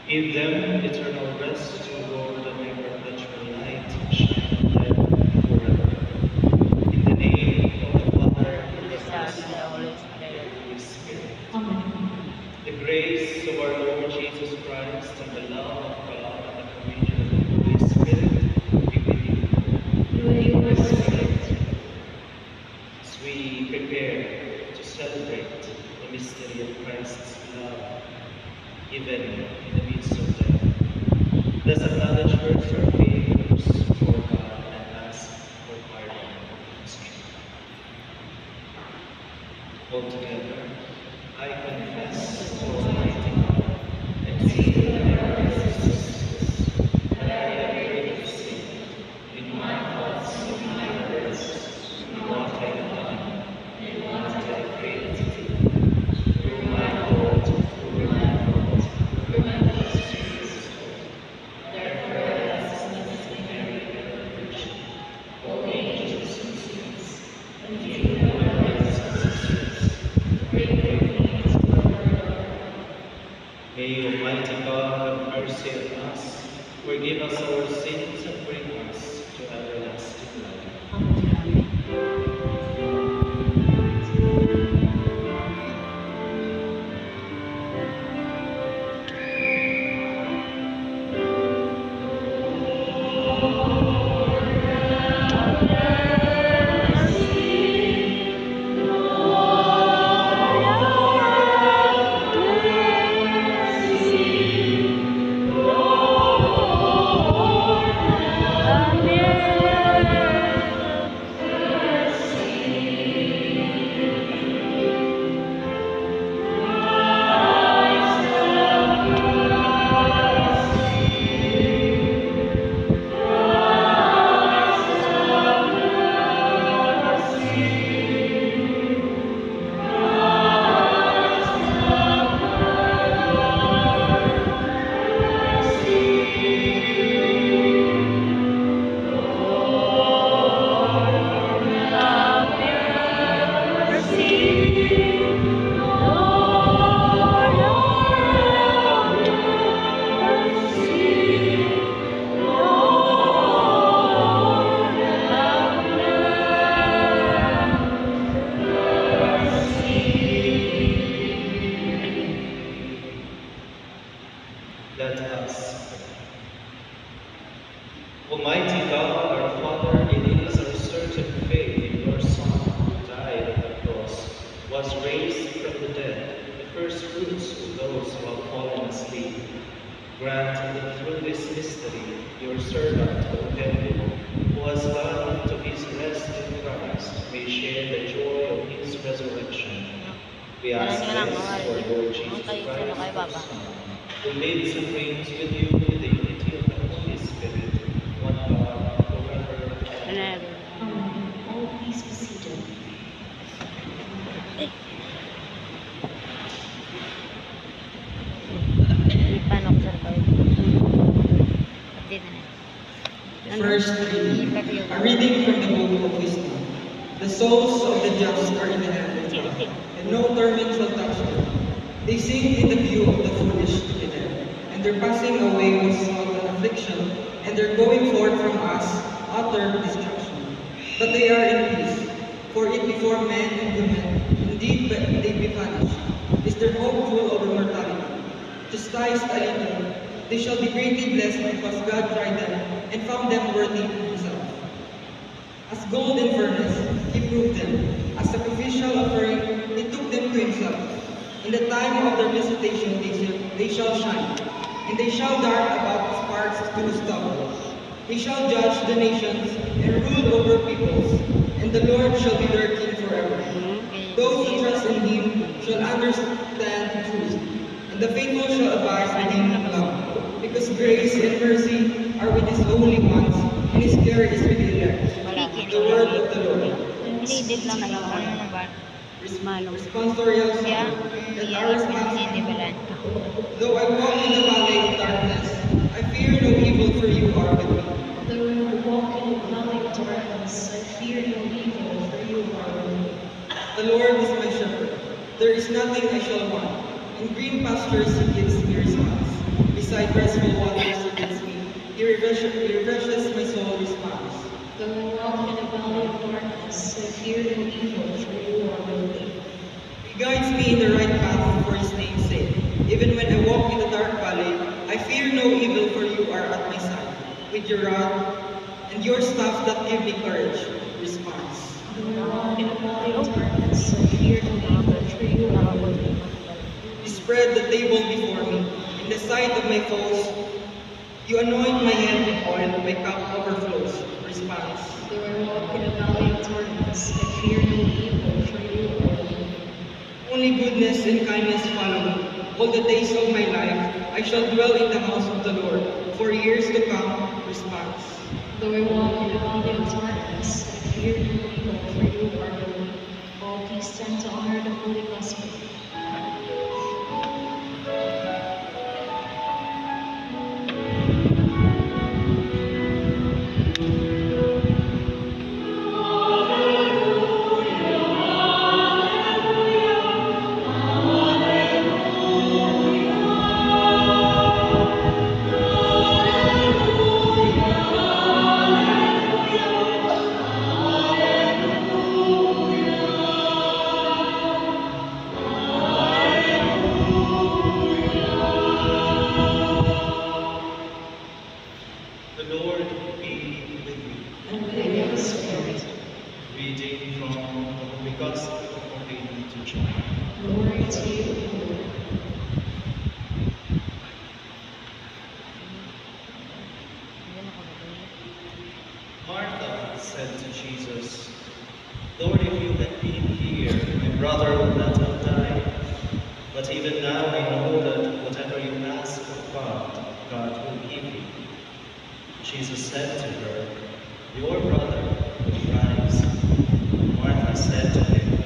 Give them eternal rest, O Lord, and may perpetual light shine on them forever. In the name of the Father, and The of the Son, Son, the Holy and Spirit. of the Holy Spirit. Amen. The grace of our Lord Jesus Christ, and the love of God, and the communion of the Holy Spirit be with you. With your spirit. As we prepare to celebrate the mystery of Christ's love, even in the midst of death, let's acknowledge first our failures before God and ask for pardon and strength. Altogether, I confess to Almighty God and to you, my brothers and sisters, that I have greatly sinned in my thoughts and my words, in what I have done and what I have failed to do. Through my fault, through my mistakes. Therefore, I ask Blessed Mary, ever Virgin, all angels and saints, and you, my brothers and sisters, pray for me to the Lord. May Almighty God have mercy on us, forgive us our sins, and bring us to everlasting life. Let us pray. Almighty God, our Father, it is our certain faith in your Son, who died on the cross, was raised from the dead, the first fruits of those who have fallen asleep. Grant that through this mystery, your servant, O Heaven, who has gone into his rest in Christ, may share the joy of his resurrection. We ask this for Lord Jesus Christ, our Son, who lives and reigns with you in the unity of the Holy Spirit, one God, forever and ever. Amen. All please be seated. First reading. A reading from the book of wisdom. The souls of the just are in the hand of God, and no torment shall touch them. They sing in the view of the foolish to them, and their passing away was sought an affliction, and their going forth from us utter destruction. But they are in peace, for it before men and women, indeed they be punished. Is their hope full over mortality? Chastised a little, they shall be greatly blessed because God tried them and found them worthy himself. As gold in furnace, he proved them. As sacrificial offering, he took them to himself. In the time of their visitation, they shall shine, and they shall dart about sparks to stubble. He shall judge the nations and rule over peoples, and the Lord shall be their king forever. Those who trust in him shall understand truth, and the faithful shall abide with him in love, because grace and mercy are with his holy ones, and his care is with the elect. The word of the Lord. Pinidit lang na yung ano na ba? Responsorial song. Siya, That iya, our response. hindi ba lang? Though I walk in the valley of darkness, I fear no evil, for you are with me. Though I walk in the valley of darkness, I fear no evil, for you are with me. The Lord is my shepherd. There is nothing I shall want. In green pastures he gives me response. Beside restful waters he leads me. He refreshes my soul response. Though I walk in a valley of darkness, I fear no evil, for you are with me. He guides me in the right path for his name's sake. Even when I walk in the dark valley, I fear no evil, for you are at my side. With your rod and your staff that give me courage. Response. Though I walk in a valley of darkness, I fear no evil, for you are with me. You spread the table before me. In the sight of my foes, you anoint my head with oil, my cup overflows. Response. Though I walk in a valley of darkness, I fear no evil, for you are with me. Only goodness and kindness follow me. All the days of my life, I shall dwell in the house of the Lord for years to come. Response. Though I walk in a valley of darkness, I fear no evil, for you are with me. All please stand to honor the Holy Gospel. The Lord be with you. And with your spirit, Reading from the Holy Gospel according to John. glory to you, O Lord. Martha said to Jesus, Lord, if you had been here, my brother would not have died. But even now I know that whatever you ask of God, God will give you. Jesus said to her, Your brother will rise. Martha said to him,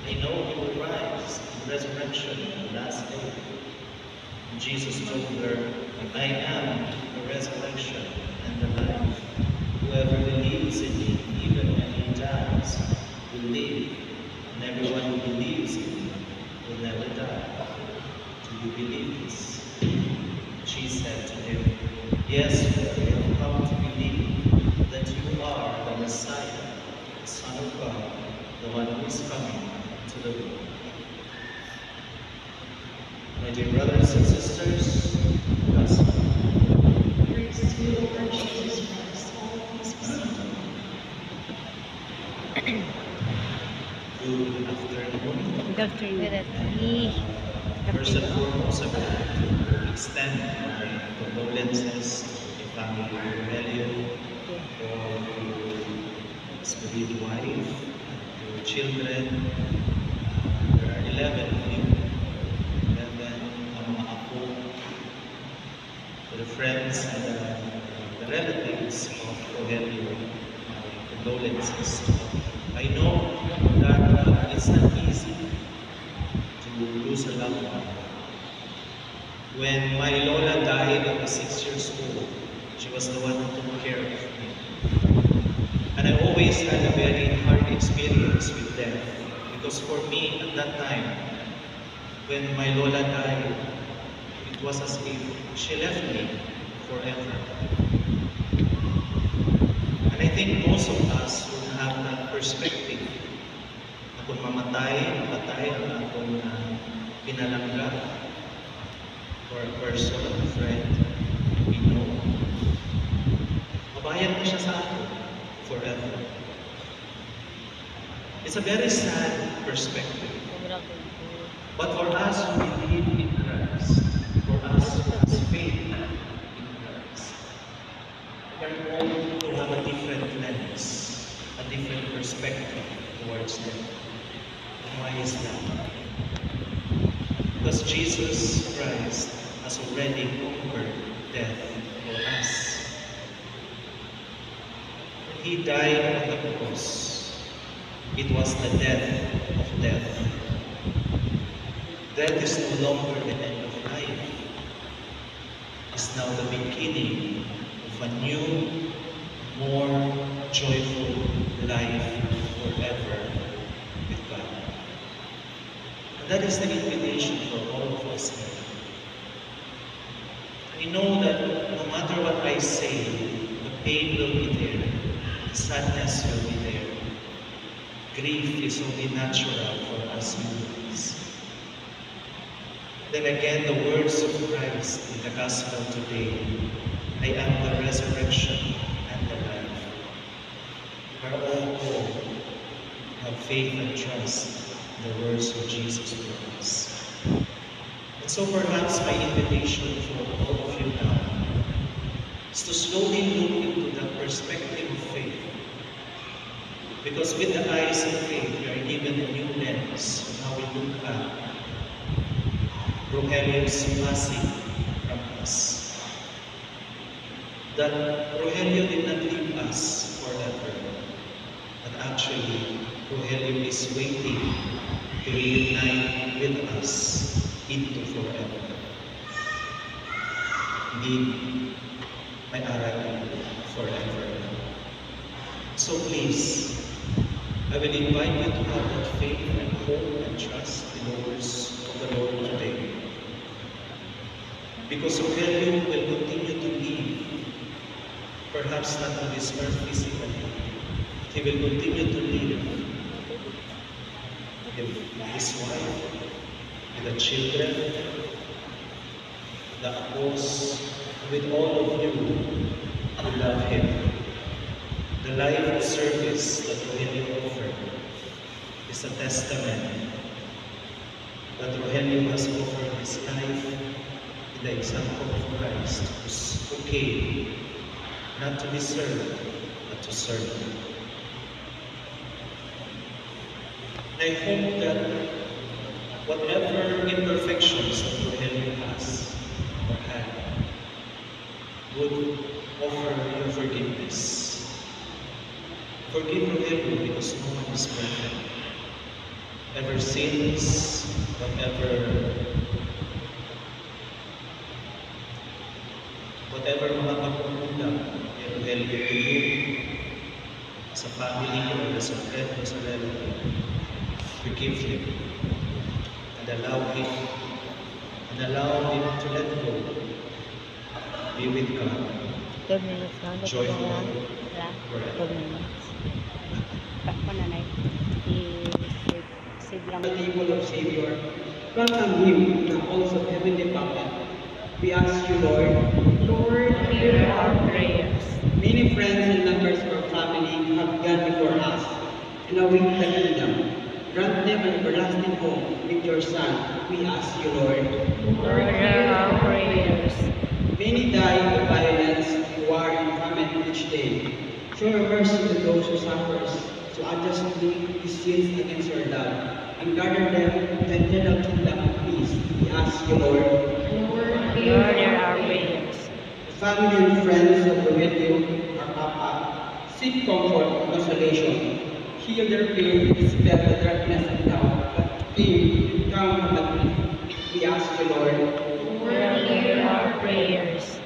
I know he will rise in resurrection on the last day. And Jesus told her, I am the resurrection and the life. Whoever believes in me, even when he dies, will live, and everyone who believes in me will never die. Do you believe this? She said to him, Yes, Lord, we have come to believe that you are the Messiah, the Son of God, the one who is coming into the world. My dear brothers and sisters, Gospel. Praise to you, Lord Jesus Christ. All peace be seen. Good afternoon. Good afternoon. First and foremost, I would like to extend my condolences to the family of Aurelio, for his bereaved wife, your children. There are 11 of you, 11 mga apo, to the friends and the relatives of Aurelio, my condolences. I know that it's not easy to lose a loved one. When my Lola died, I was 6 years old. She was the one who took care of me. And I always had a very hard experience with death. Because for me, at that time, when my Lola died, it was as if she left me forever. And I think most of us would have that perspective. Na kung mamatay ang akong pinalangga, or a person, a friend, we know, mabayad na siya sa atin forever. It's a very sad perspective. But for us who believe in Christ, for us who have faith in Christ, we are going to have a different lens, a different perspective towards them. And why is that? Because Jesus Christ has already conquered death for us. When He died on the cross, it was the death of death. Death is no longer the end of life. It's now the beginning of a new, more joyful life forever with God. And that is the invitation for all of us here. I know that no matter what I say, the pain will be there, the sadness will be there. Grief is only natural for us humans. Then again, the words of Christ in the Gospel today, I am the resurrection and the life. We're all called to have faith and trust in the words of Jesus for us. And so perhaps my invitation for all of you now is to slowly look into that perspective of faith. Because with the eyes of faith, we are given a new lens on how we look at Rogelio's passing from us. That Rogelio did not leave us forever, but actually Rogelio is waiting to reunite with us into forever. Indeed, may aral forever. So please, I will invite you to have that faith and hope and trust in the words of the Lord today. Because Rogelio will continue to live, perhaps not on this earth physically, he will continue to live with his wife, with the children, the apostles, with all of you who love him. The life of service that Rogelio offered is a testament that Rogelio has offered his life in the example of Christ, who came not to be served, but to serve. I hope that whatever imperfections that Rogelio has or had would offer you forgiveness. Forgive Rogelio because no one is perfect. Ever sins, whatever mga pagkukulang ni Rogelio to you, as a family or as a friend or as a relative, forgive him and allow him to let go. Be with God. 2 minutes lang. Joyful. Wala. 2 minutes. Ako na na. I-save lang. The table of Savior, welcome him, the halls of Heavenly Papa. We ask you, Lord, Lord, hear our prayers. many friends and members of our family have gone before us and await the kingdom. Grant them an everlasting home with your Son. We ask you, Lord. Lord, hear our prayers. Many die of violence, war, and famine each day. Show your mercy to those who suffer so unjustly sins against your love, and gather them to the eternal kingdom of peace. We ask you, Lord. Lord, Lord, hear hear our our prayers. prayers. The family and friends of Rogelio, our Papa, seek comfort and consolation. Heal their pain, dispel the darkness and doubt, but faith come from the grief. We ask you, Lord. Lord, hear our prayers.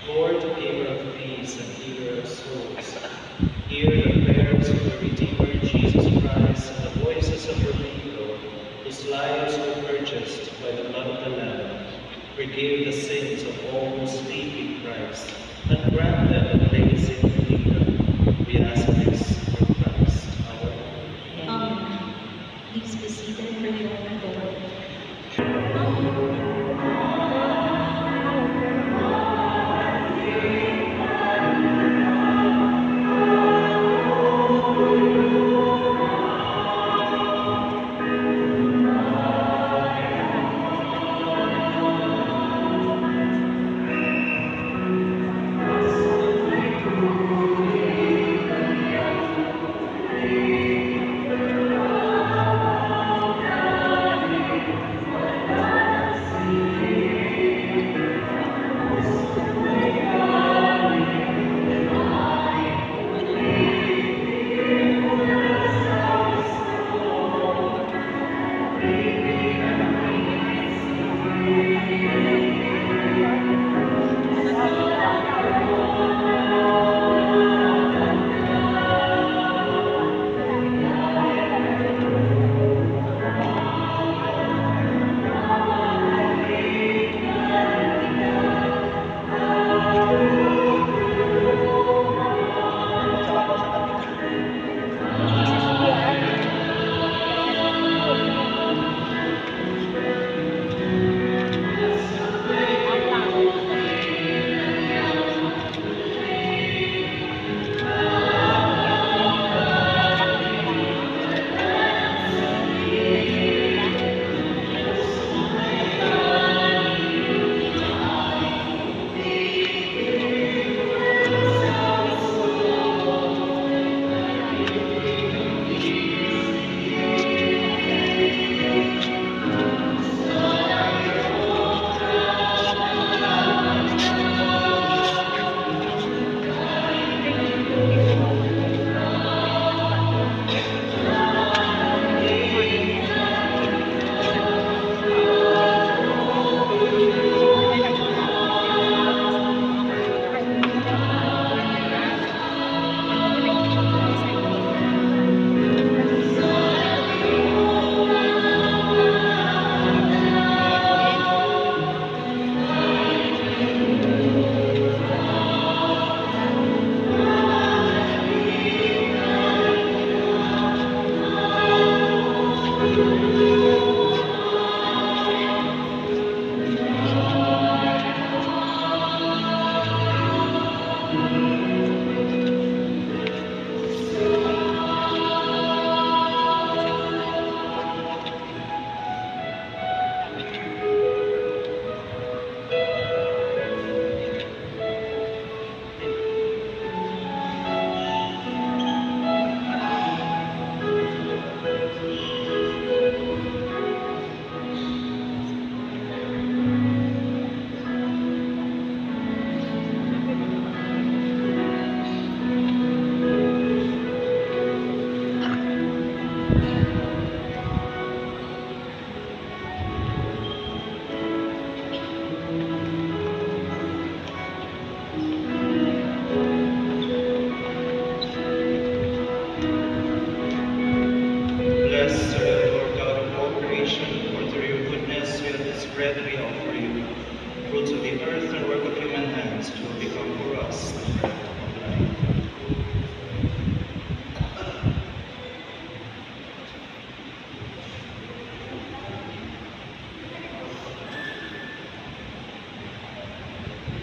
Lord, giver of peace and healer of souls, hear the prayers of the Redeemer Jesus Christ and the voices of your people, whose lives were purchased by the blood of the Lamb. Forgive the sins of all who sleep in Christ, and grant them a place in your kingdom. We ask this through Christ our Lord. Please be seated for the honor of the Lord. hands, it will become for us the bread of life.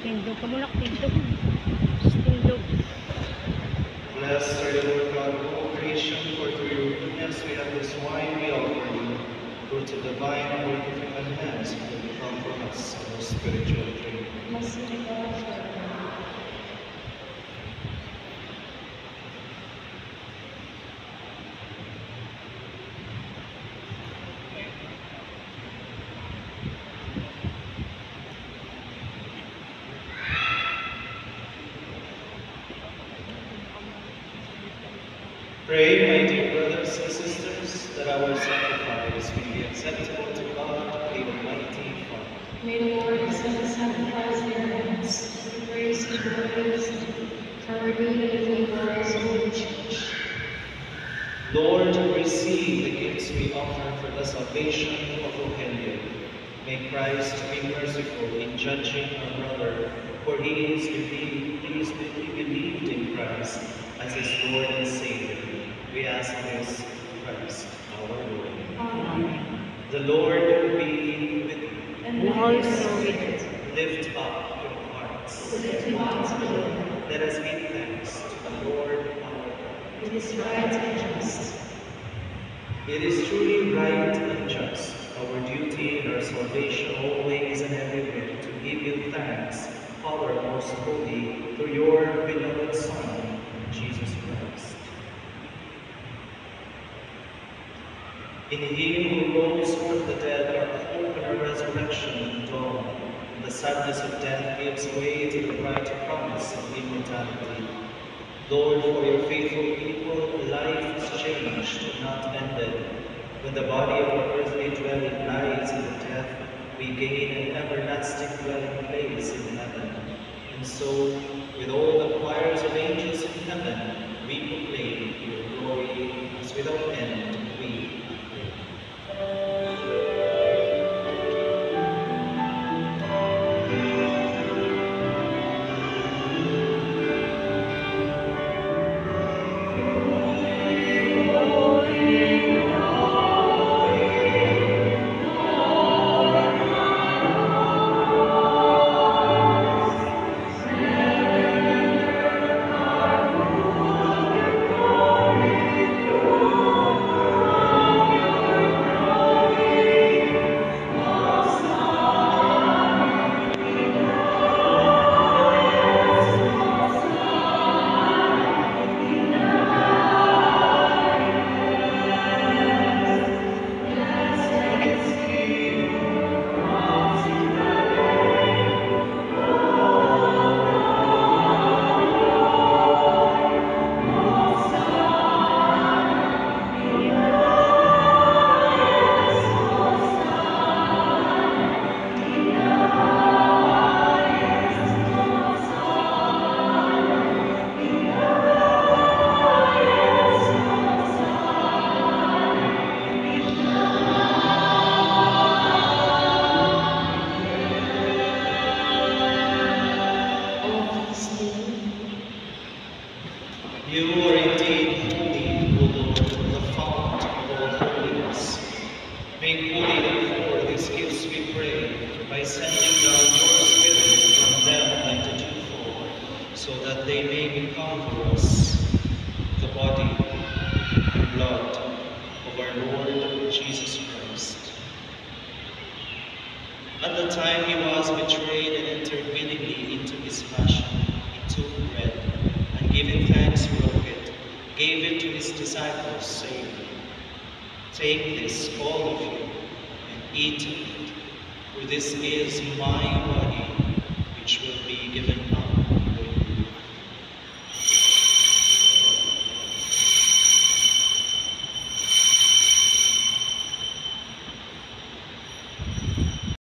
Tindog ka muna, tindog. Tindog. Blessed are you, Lord God of all creation, for through your goodness we have this wine we offer you. Fruit of the vine and work of human hands, it will become for us our spiritual drink. Blessed be God forever. Pray, my dear brothers and sisters, that our sacrifice may be acceptable to God, the Almighty Father. May the Lord accept the sacrifice of your hands, for the praise and glory of his name, for our good and the favor of his holy church. Lord, receive the gifts we offer for the salvation of Rogelio. May Christ be merciful in judging our brother, for he believed in Christ as his Lord and Savior. We ask this through Christ our Lord. Amen. The Lord be with you. And also with Lift up your hearts. lift your hearts together. Let us give thanks to the Lord our God. It is right and just. It is truly right and just, our duty and our salvation always and everywhere, to give you thanks, Father most holy, through your beloved Son, Jesus Christ. In him who rose from the dead, our hope and our resurrection dawn, and the sadness of death gives way to the bright promise of immortality. Lord, for your faithful people, life is changed, not ended. When the body of our earthly dwelling lies in the death, we gain an everlasting dwelling place in heaven. And so, with all the choirs of angels in heaven, we proclaim your glory as without end we pray. You are indeed holy, O Lord, the fount of all holiness. Make holy, therefore, these gifts, we pray, by sending down your Spirit from them like the dewfall, so that they may become for us the body and blood of our Lord Jesus Christ. At the time he was betrayed and entered willingly into his passion, he took bread, and giving thanks broke it, gave it to his disciples, saying, "Take this, all of you, and eat of it, for this is my body, which will be given up